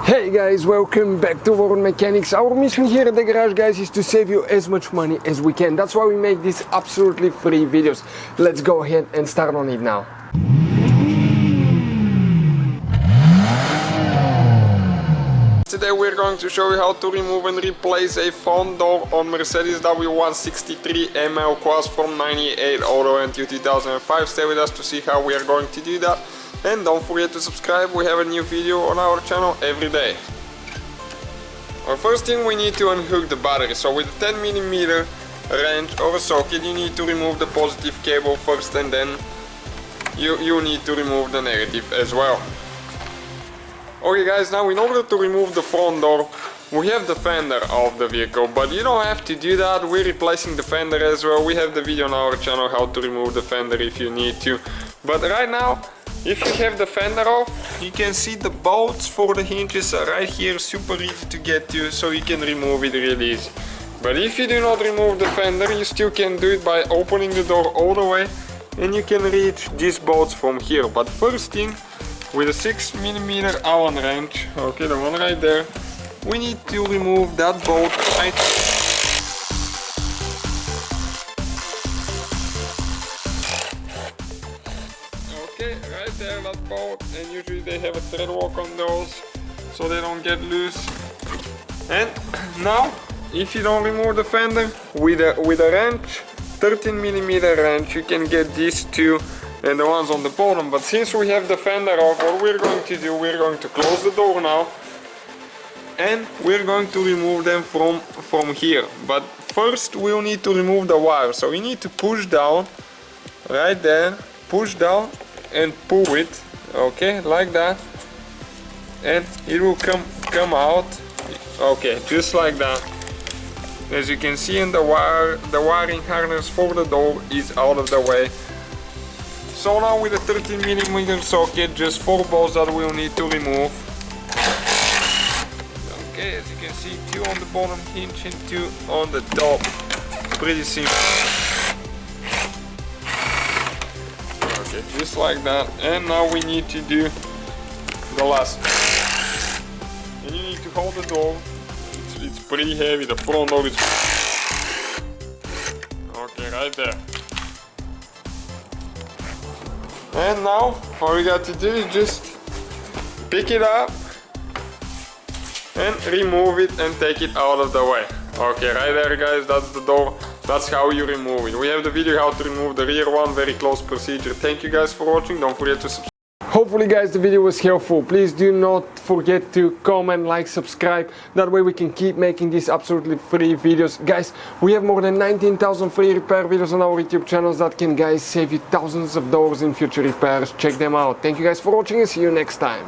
Hey guys, welcome back to World Mechanics. Our mission here at the garage, guys, is to save you as much money as we can. That's why we make these absolutely free videos. Let's go ahead and start on it now. Today we're going to show you how to remove and replace a front door on Mercedes W163 ML class from 98 all the way until 2005. Stay with us to see how we are going to do that. And don't forget to subscribe, we have a new video on our channel every day. Well, first thing, we need to unhook the battery. So with a 10mm wrench or a socket, you need to remove the positive cable first, and then you need to remove the negative as well. Okay guys, now in order to remove the front door, we have the fender of the vehicle, but you don't have to do that. We're replacing the fender as well. We have the video on our channel how to remove the fender if you need to. But right now, if you have the fender off, you can see the bolts for the hinges are right here, super easy to get to, so you can remove it really easy. But if you do not remove the fender, you still can do it by opening the door all the way, and you can reach these bolts from here. But first thing, with a 6mm Allen wrench, okay, the one right there, we need to remove that bolt right. Okay, right there, that bolt, and usually they have a thread lock on those so they don't get loose. And now, if you don't remove the fender with a wrench, 13mm wrench, you can get these two and the ones on the bottom. But since we have the fender off, what we're going to do, we're going to close the door now, and we're going to remove them from here. But first we'll need to remove the wire, so we need to push down right there, push down and pull it, okay, like that, and it will come out, okay, just like that. As you can see, in the wiring harness for the door is out of the way. So now with a 13mm socket, just 4 bolts that we'll need to remove. Okay, as you can see, 2 on the bottom hinge and 2 on the top. Pretty simple. Okay, just like that. And now we need to do the last. And you need to hold the door. It's pretty heavy, the front door is... Okay, right there. And now, all we got to do is just pick it up and remove it and take it out of the way. Okay, right there guys, that's the door. That's how you remove it. We have the video how to remove the rear one, very close procedure. Thank you guys for watching, don't forget to subscribe. Hopefully guys the video was helpful. Please do not forget to comment, like, subscribe. That way we can keep making these absolutely free videos. Guys, we have more than 19,000 free repair videos on our YouTube channels that can, guys, save you thousands of dollars in future repairs. Check them out. Thank you guys for watching and see you next time.